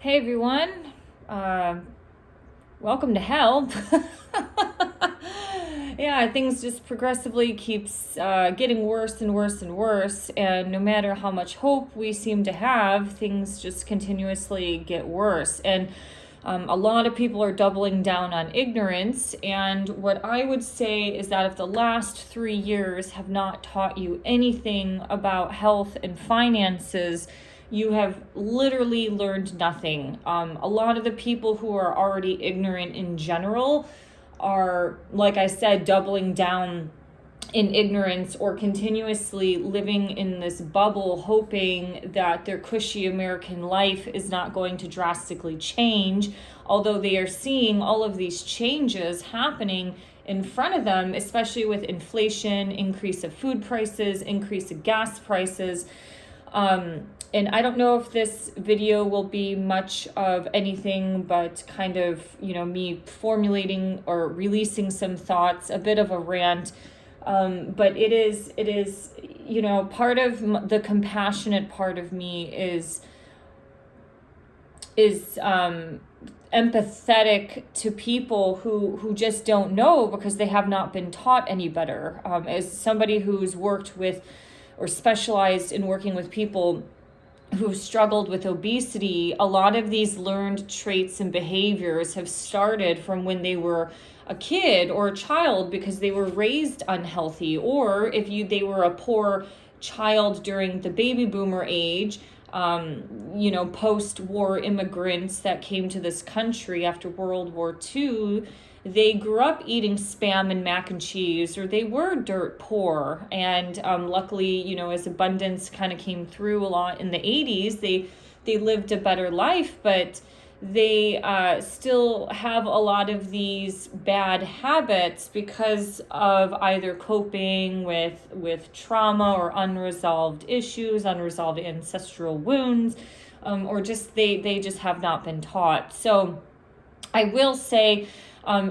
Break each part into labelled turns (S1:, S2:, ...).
S1: Hey everyone, uh, welcome to hell. Yeah, things just progressively keeps getting worse and worse and worse, and no matter how much hope we seem to have, things just continuously get worse. And a lot of people are doubling down on ignorance, and what I would say is that if the last 3 years have not taught you anything about health and finances, you have literally learned nothing. A lot of the people who are already ignorant in general are, like I said, doubling down in ignorance or continuously living in this bubble, hoping that their cushy American life is not going to drastically change, although they are seeing all of these changes happening in front of them, especially with inflation, increase of food prices, increase of gas prices. And I don't know if this video will be much of anything but kind of, me formulating or releasing some thoughts, a bit of a rant. But it is, part of the compassionate part of me is empathetic to people who just don't know because they have not been taught any better. As somebody who's worked with or specialized in working with people who've struggled with obesity, a lot of these learned traits and behaviors have started from when they were a kid or a child because they were raised unhealthy, or if they were a poor child during the baby boomer age, post-war immigrants that came to this country after World War II. They grew up eating Spam and mac and cheese, or they were dirt poor. And luckily, as abundance kind of came through a lot in the 80s, they lived a better life, but they still have a lot of these bad habits because of either coping with trauma or unresolved issues, unresolved ancestral wounds, or just they just have not been taught. So I will say,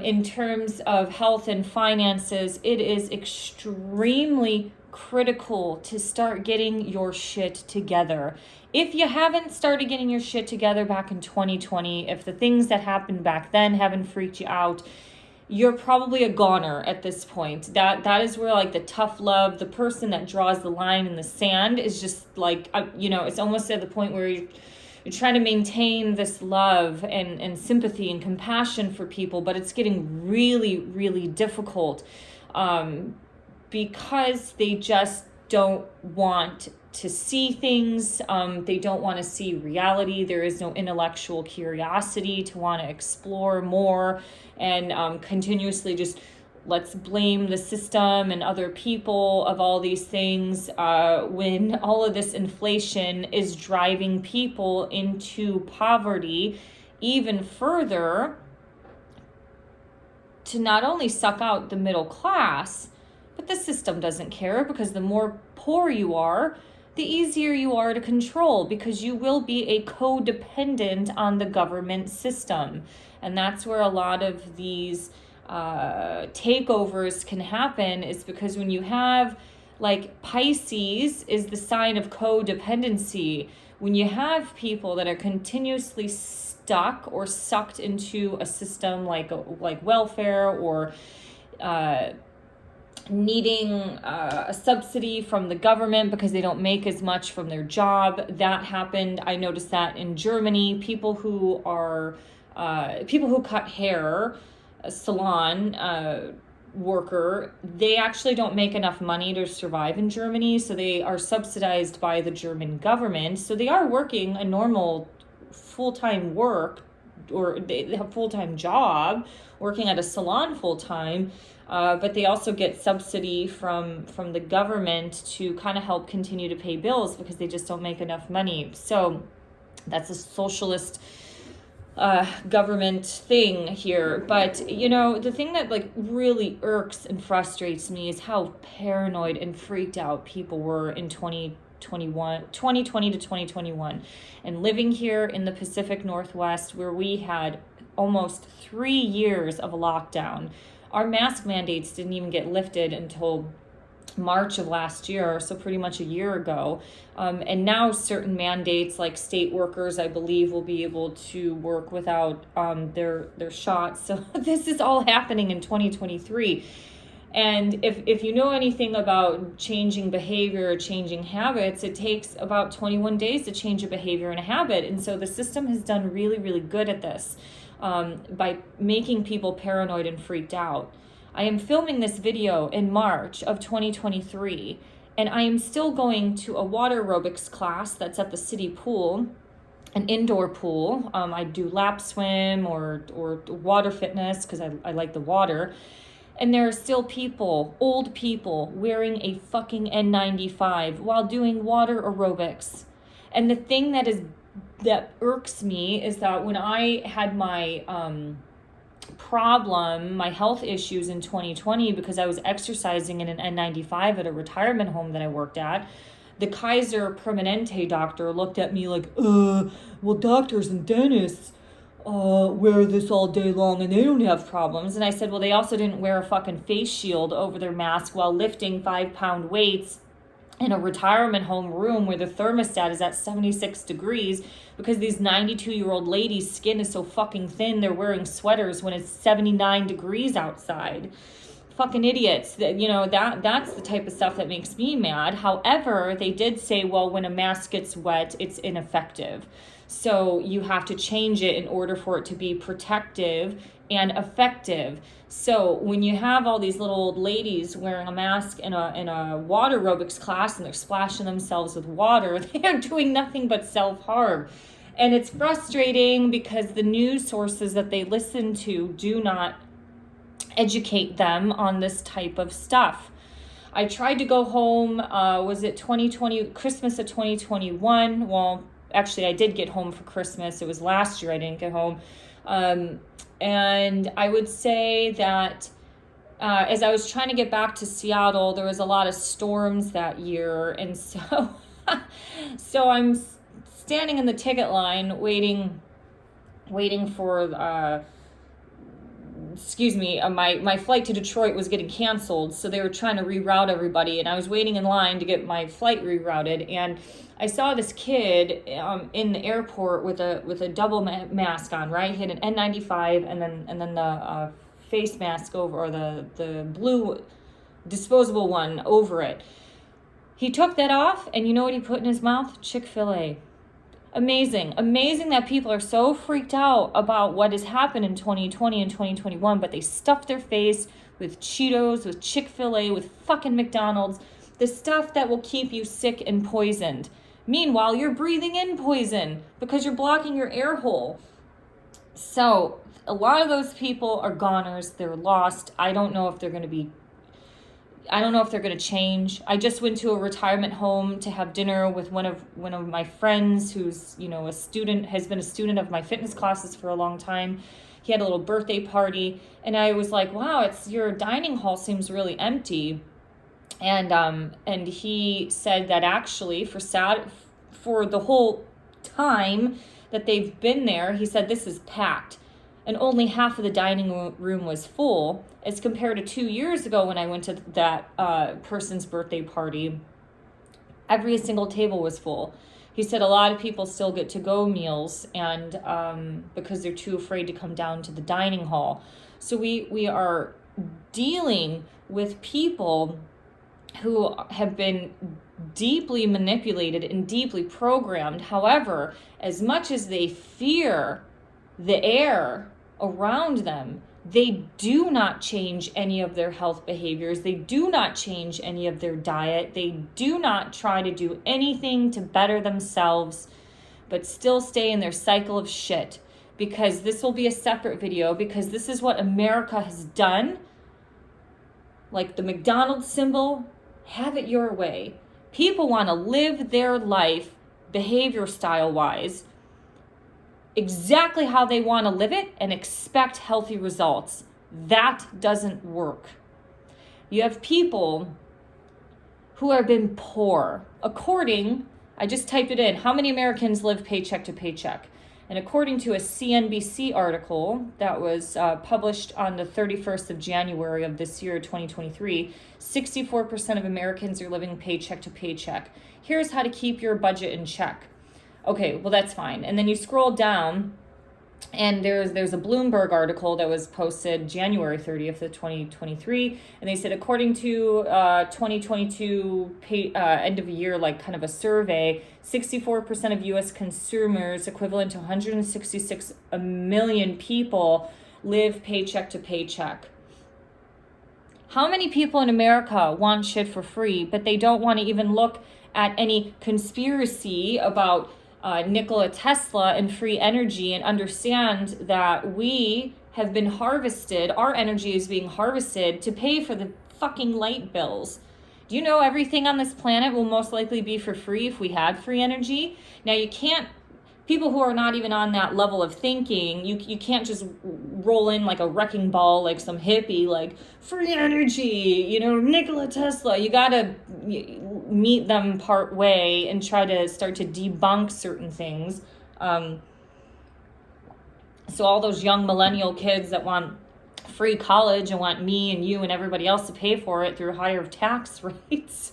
S1: in terms of health and finances, it is extremely critical to start getting your shit together. If you haven't started getting your shit together back in 2020, if the things that happened back then haven't freaked you out, you're probably a goner at this point. That is where, like, the tough love, the person that draws the line in the sand is just like, it's almost at the point where you're trying to maintain this love and sympathy and compassion for people, but it's getting really, really difficult because they just don't want to see things. They don't want to see reality. There is no intellectual curiosity to want to explore more, and continuously just let's blame the system and other people of all these things, when all of this inflation is driving people into poverty even further, to not only suck out the middle class, but the system doesn't care, because the more poor you are, the easier you are to control, because you will be a codependent on the government system. And that's where a lot of these takeovers can happen, is because when you have, like, Pisces is the sign of codependency. When you have people that are continuously stuck or sucked into a system like welfare, or needing a subsidy from the government because they don't make as much from their job. That happened. I noticed that in Germany. People who cut hair, a salon worker, they actually don't make enough money to survive in Germany, so they are subsidized by the German government. So they are working a normal full-time work, or they have a full-time job working at a salon full-time, but they also get subsidy from the government to kind of help continue to pay bills because they just don't make enough money. So that's a socialist government thing here. But the thing that, like, really irks and frustrates me is how paranoid and freaked out people were in 2020 to 2021, and living here in the Pacific Northwest, where we had almost 3 years of a lockdown. Our mask mandates didn't even get lifted until March of last year, so pretty much a year ago. And now certain mandates, like state workers, I believe, will be able to work without their shots. So this is all happening in 2023. And if you know anything about changing behavior, changing habits, it takes about 21 days to change a behavior and a habit. And so the system has done really, really good at this by making people paranoid and freaked out. I am filming this video in March of 2023, and I am still going to a water aerobics class that's at the city pool, an indoor pool. I do lap swim or water fitness because I like the water. And there are still people, old people, wearing a fucking N95 while doing water aerobics. And the thing that irks me is that when I had my my health issues in 2020 because I was exercising in an N95 at a retirement home that I worked at, the Kaiser Permanente doctor looked at me like, well, doctors and dentists wear this all day long and they don't have problems. And I said, well, they also didn't wear a fucking face shield over their mask while lifting 5-pound weights in a retirement home room where the thermostat is at 76 degrees because these 92-year-old ladies' skin is so fucking thin they're wearing sweaters when it's 79 degrees outside. Fucking idiots. That's the type of stuff that makes me mad. However, they did say, well, when a mask gets wet, it's ineffective. So you have to change it in order for it to be protective and effective. So when you have all these little old ladies wearing a mask in a water aerobics class and they're splashing themselves with water, they are doing nothing but self-harm. And it's frustrating because the news sources that they listen to do not educate them on this type of stuff. I tried to go home, was it Christmas of 2021? Well, actually, I did get home for Christmas. It was last year I didn't get home. And I would say that as I was trying to get back to Seattle, there was a lot of storms that year. And so, so I'm standing in the ticket line waiting for, my flight to Detroit was getting canceled. So they were trying to reroute everybody. And I was waiting in line to get my flight rerouted. And I saw this kid in the airport with a double mask on, right? He had an N95 and then the face mask over, or the blue disposable one over it. He took that off, and you know what he put in his mouth? Chick-fil-A. Amazing that people are so freaked out about what has happened in 2020 and 2021, but they stuff their face with Cheetos, with Chick-fil-A, with fucking McDonald's, the stuff that will keep you sick and poisoned. Meanwhile, you're breathing in poison because you're blocking your air hole. So a lot of those people are goners. They're lost. I don't know if they're going to change. I just went to a retirement home to have dinner with one of my friends who's, has been a student of my fitness classes for a long time. He had a little birthday party, and I was like, wow, your dining hall seems really empty. And he said that actually for the whole time that they've been there, he said this is packed. And only half of the dining room was full, as compared to 2 years ago when I went to that person's birthday party. Every single table was full. He said a lot of people still get to-go meals and because they're too afraid to come down to the dining hall. So we are dealing with people who have been deeply manipulated and deeply programmed. However, as much as they fear the air around them, they do not change any of their health behaviors. They do not change any of their diet. They do not try to do anything to better themselves, but still stay in their cycle of shit. Because this will be a separate video, because this is what America has done. Like the McDonald's symbol, have it your way. People want to live their life behavior style wise exactly how they want to live it and expect healthy results. That doesn't work. You have people who have been poor. I just typed it in, how many Americans live paycheck to paycheck? And according to a CNBC article that was published on the 31st of January of this year, 2023, 64% of Americans are living paycheck to paycheck. Here's how to keep your budget in check. Okay, well, that's fine. And then you scroll down, and there's a Bloomberg article that was posted January 30th of 2023, and they said according to 2022 end of year, like kind of a survey, 64% of U.S. consumers, equivalent to 166 million people, live paycheck to paycheck. How many people in America want shit for free, but they don't want to even look at any conspiracy about Nikola Tesla and free energy and understand that we have been harvested, our energy is being harvested to pay for the fucking light bills. Do you know everything on this planet will most likely be for free if we had free energy? Now you can't, people who are not even on that level of thinking, you can't just roll in like a wrecking ball, like some hippie, like free energy, Nikola Tesla. You gotta meet them part way and try to start to debunk certain things. So all those young millennial kids that want free college and want me and you and everybody else to pay for it through higher tax rates,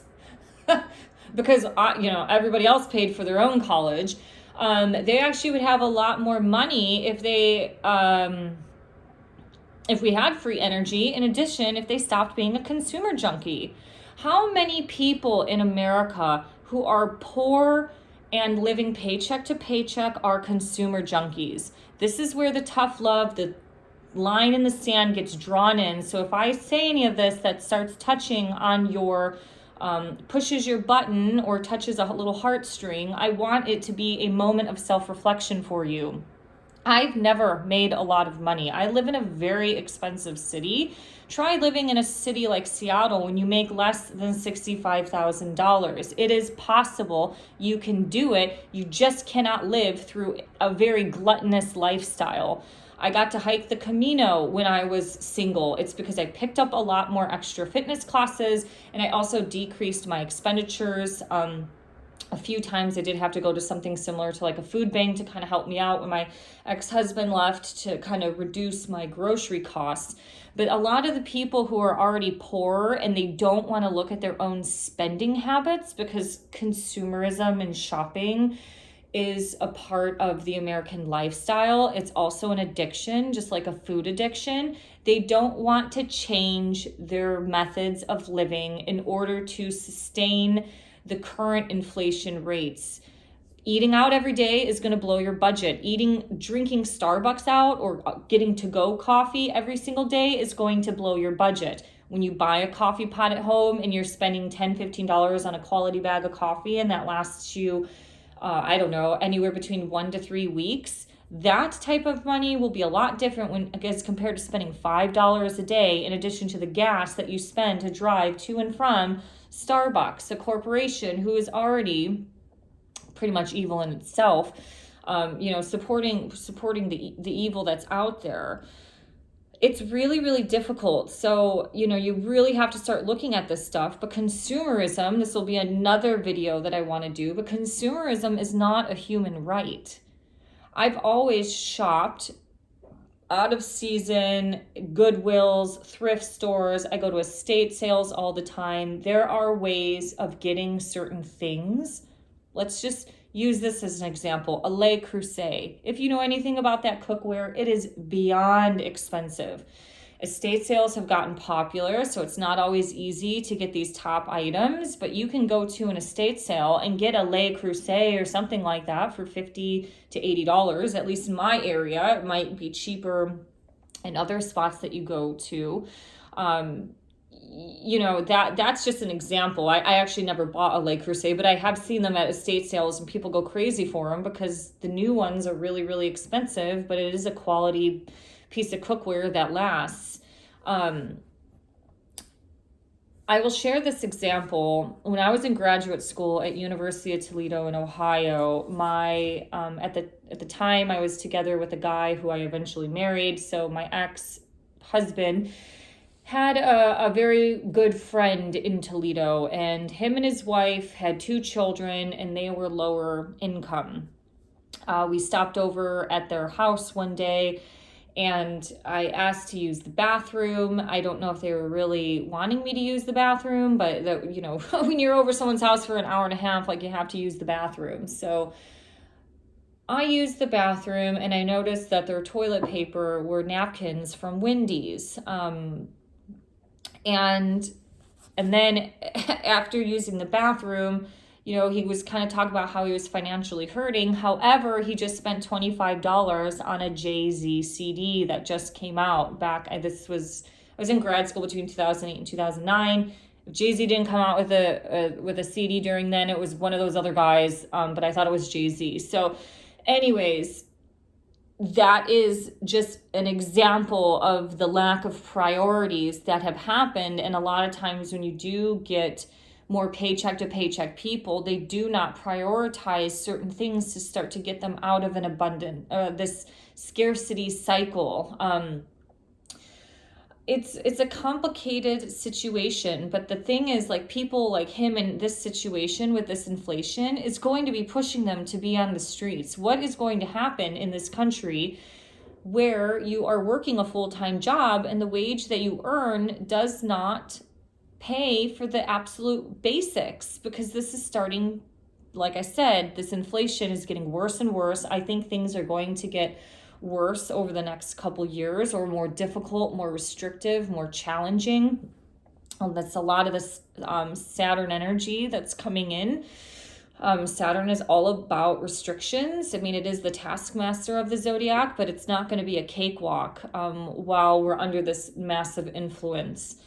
S1: because everybody else paid for their own college. They actually would have a lot more money if we had free energy. In addition, if they stopped being a consumer junkie. How many people in America who are poor and living paycheck to paycheck are consumer junkies? This is where the tough love, the line in the sand gets drawn in. So if I say any of this that starts touching on your pushes your button or touches a little heartstring, I want it to be a moment of self-reflection for you. I've never made a lot of money. I live in a very expensive city. Try living in a city like Seattle when you make less than $65,000. It is possible. You can do it. You just cannot live through a very gluttonous lifestyle. I got to hike the Camino when I was single. It's because I picked up a lot more extra fitness classes, and I also decreased my expenditures. A few times I did have to go to something similar to like a food bank to kind of help me out when my ex-husband left, to kind of reduce my grocery costs. But a lot of the people who are already poor and they don't want to look at their own spending habits, because consumerism and shopping is a part of the American lifestyle. It's also an addiction, just like a food addiction. They don't want to change their methods of living in order to sustain the current inflation rates. Eating out every day is going to blow your budget. Drinking Starbucks out or getting to-go coffee every single day is going to blow your budget. When you buy a coffee pot at home and you're spending $10, $15 on a quality bag of coffee and that lasts you, anywhere between 1 to 3 weeks, that type of money will be a lot different as compared to spending $5 a day in addition to the gas that you spend to drive to and from Starbucks, a corporation who is already pretty much evil in itself, supporting the evil that's out there. It's really, really difficult. So, you really have to start looking at this stuff. But consumerism, this will be another video that I want to do, but consumerism is not a human right. I've always shopped out of season, Goodwills, thrift stores. I go to estate sales all the time. There are ways of getting certain things. Let's just use this as an example. A Le Creuset. If you know anything about that cookware, it is beyond expensive. Estate sales have gotten popular, so it's not always easy to get these top items, but you can go to an estate sale and get a Le Creuset or something like that for $50 to $80. At least in my area, it might be cheaper in other spots that you go to. That's just an example. I actually never bought a Le Creuset, but I have seen them at estate sales and people go crazy for them because the new ones are really, really expensive, but it is a quality piece of cookware that lasts. I will share this example. When I was in graduate school at University of Toledo in Ohio, at the time I was together with a guy who I eventually married. So my ex-husband had a very good friend in Toledo, and him and his wife had 2 children, and they were lower income. We stopped over at their house one day and I asked to use the bathroom. I don't know if they were really wanting me to use the bathroom, but when you're over someone's house for an hour and a half, like, you have to use the bathroom. So I used the bathroom and I noticed that their toilet paper were napkins from Wendy's. And then after using the bathroom, he was kind of talking about how he was financially hurting. However, he just spent $25 on a Jay-Z CD that just came out back. I was in grad school between 2008 and 2009. If Jay-Z didn't come out with a CD during then, it was one of those other guys, but I thought it was Jay-Z. So anyways, that is just an example of the lack of priorities that have happened. And a lot of times when you do get more paycheck to paycheck people, they do not prioritize certain things to start to get them out of an abundant, this scarcity cycle. It's a complicated situation, but the thing is, like, people like him in this situation with this inflation is going to be pushing them to be on the streets. What is going to happen in this country where you are working a full-time job and the wage that you earn does not pay for the absolute basics? Because this is starting, like I said, this inflation is getting worse and worse. I think things are going to get worse over the next couple years, or more difficult, more restrictive, more challenging. That's a lot of this Saturn energy that's coming in. Saturn is all about restrictions. I mean, it is the taskmaster of the zodiac, but it's not going to be a cakewalk while we're under this massive influence.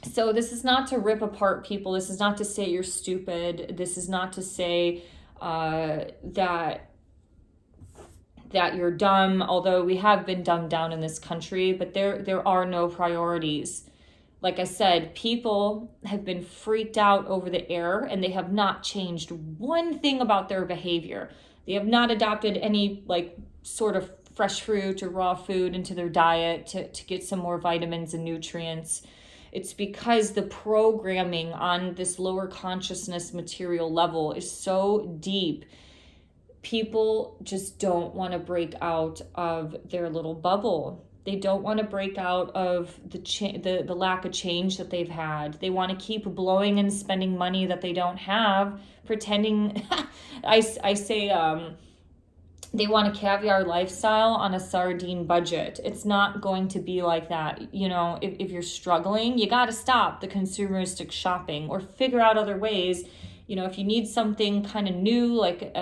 S1: So this is not to rip apart people. This is not to say you're stupid. This is not to say that you're dumb, although we have been dumbed down in this country, but there are no priorities. Like I said, people have been freaked out over the air and they have not changed one thing about their behavior. They have not adopted any sort of fresh fruit or raw food into their diet to get some more vitamins and nutrients. It's because the programming on this lower consciousness material level is so deep. People just don't want to break out of their little bubble. They don't want to break out of the lack of change that they've had. They want to keep blowing and spending money that they don't have, pretending. I say they want a caviar lifestyle on a sardine budget. It's not going to be like that. If you're struggling, you got to stop the consumeristic shopping or figure out other ways. If you need something kind of new, like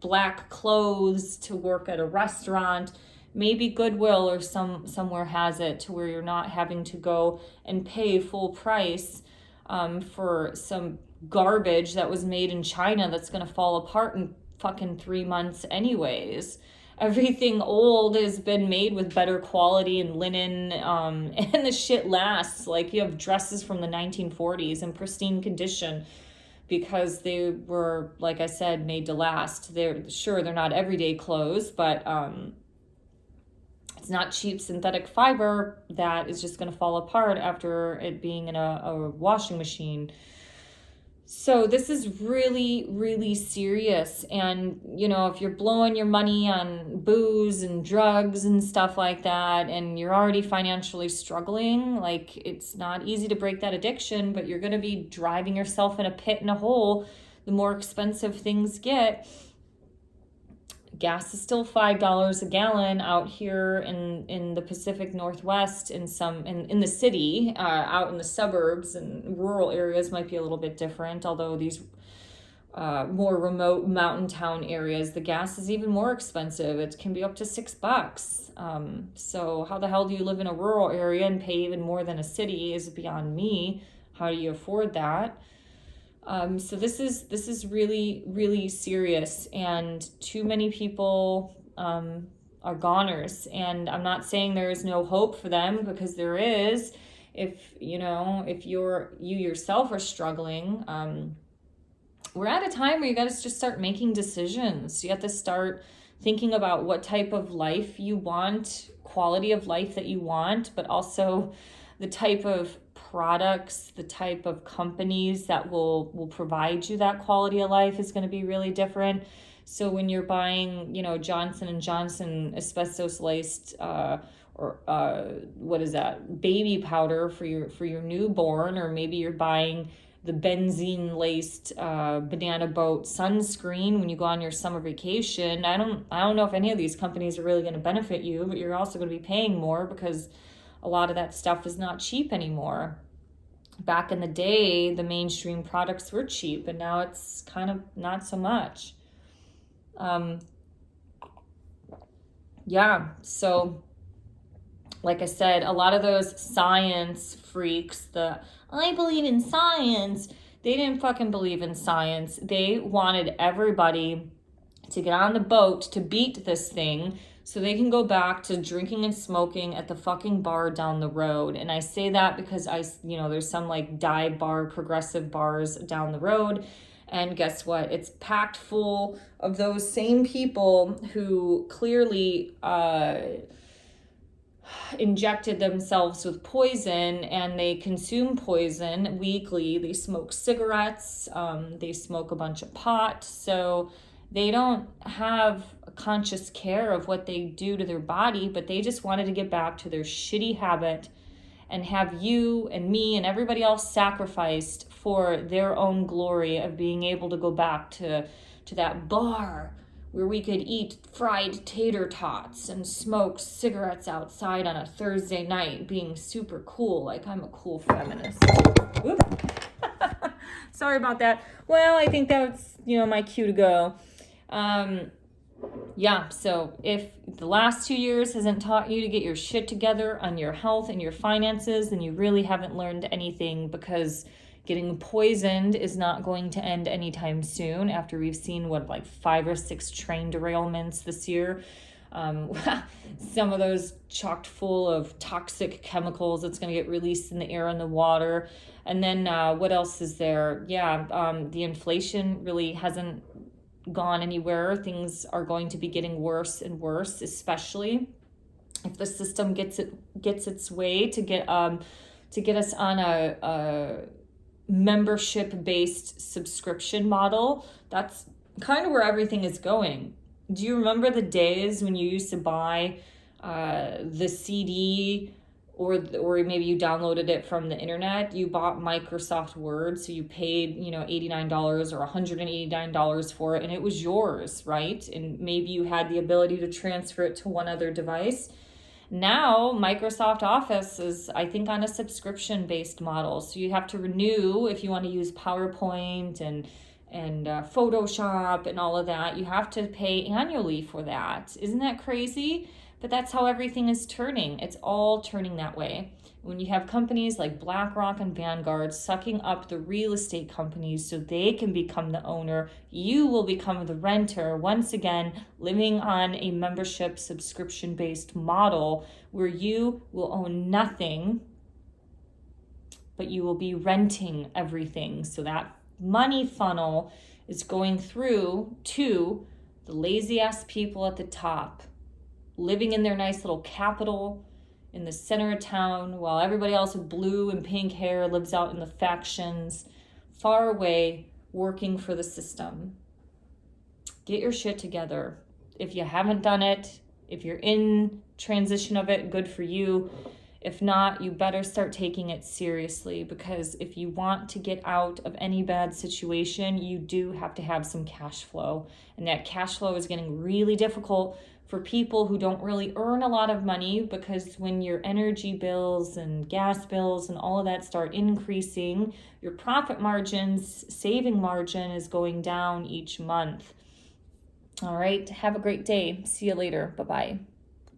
S1: black clothes to work at a restaurant, maybe Goodwill or somewhere has it to where you're not having to go and pay full price for some garbage that was made in China that's going to fall apart in fucking 3 months anyways. Everything old has been made with better quality and linen, and the shit lasts. Like, you have dresses from the 1940s in pristine condition because they were, like I said, made to last. They're not everyday clothes, but it's not cheap synthetic fiber that is just going to fall apart after it being in a washing machine. So this is really, really serious. And, if you're blowing your money on booze and drugs and stuff like that, and you're already financially struggling, it's not easy to break that addiction, but you're going to be driving yourself in a pit and a hole the more expensive things get. Gas is still $5 a gallon out here in the Pacific Northwest, in the city, out in the suburbs and rural areas might be a little bit different, although these more remote mountain town areas, the gas is even more expensive. It can be up to $6. So how the hell do you live in a rural area and pay even more than a city is beyond me. How do you afford that? So this is really, really serious, and too many people are goners. And I'm not saying there is no hope for them, because there is. If you yourself are struggling, we're at a time where you got to just start making decisions. You have to start thinking about what type of life you want, quality of life that you want, but also the type of products, the type of companies that will provide you that quality of life is going to be really different. So when you're buying, Johnson and Johnson asbestos laced or what is that, baby powder for your newborn, or maybe you're buying the benzene laced banana boat sunscreen when you go on your summer vacation. I don't know if any of these companies are really going to benefit you, but you're also going to be paying more because a lot of that stuff is not cheap anymore. Back in the day, the mainstream products were cheap, and now it's kind of not so much. So like I said, a lot of those science freaks, I believe in science, they didn't fucking believe in science. They wanted everybody to get on the boat to beat this thing so they can go back to drinking and smoking at the fucking bar down the road. And I say that because there's some like dive bar, progressive bars down the road. And guess what? It's packed full of those same people who clearly injected themselves with poison, and they consume poison weekly. They smoke cigarettes, they smoke a bunch of pot, so they don't have a conscious care of what they do to their body, but they just wanted to get back to their shitty habit and have you and me and everybody else sacrificed for their own glory of being able to go back to that bar where we could eat fried tater tots and smoke cigarettes outside on a Thursday night, being super cool, like I'm a cool feminist. Sorry about that. Well, I think that's, my cue to go. So if the last 2 years hasn't taught you to get your shit together on your health and your finances, then you really haven't learned anything, because getting poisoned is not going to end anytime soon after we've seen 5 or 6 train derailments this year. Some of those chocked full of toxic chemicals that's going to get released in the air and the water. And then what else is there? The inflation really hasn't gone anywhere. Things are going to be getting worse and worse, especially if the system gets its way to get us on a membership-based subscription model. That's kind of where everything is going. Do you remember the days when you used to buy the CD, or maybe you downloaded it from the internet? You bought Microsoft Word, so you paid $89 or $189 for it, and it was yours, right? And maybe you had the ability to transfer it to one other device. Now, Microsoft Office is, I think, on a subscription-based model. So you have to renew if you want to use PowerPoint and Photoshop and all of that. You have to pay annually for that. Isn't that crazy? But that's how everything is turning. It's all turning that way. When you have companies like BlackRock and Vanguard sucking up the real estate companies so they can become the owner, you will become the renter, once again, living on a membership subscription-based model where you will own nothing, but you will be renting everything. So that money funnel is going through to the lazy-ass people at the top, living in their nice little capital in the center of town, while everybody else with blue and pink hair lives out in the factions, far away, working for the system. Get your shit together. If you haven't done it, if you're in transition of it, good for you. If not, you better start taking it seriously, because if you want to get out of any bad situation, you do have to have some cash flow. And that cash flow is getting really difficult for people who don't really earn a lot of money, because when your energy bills and gas bills and all of that start increasing, your profit margins, saving margin is going down each month. All right, have a great day. See you later. Bye-bye.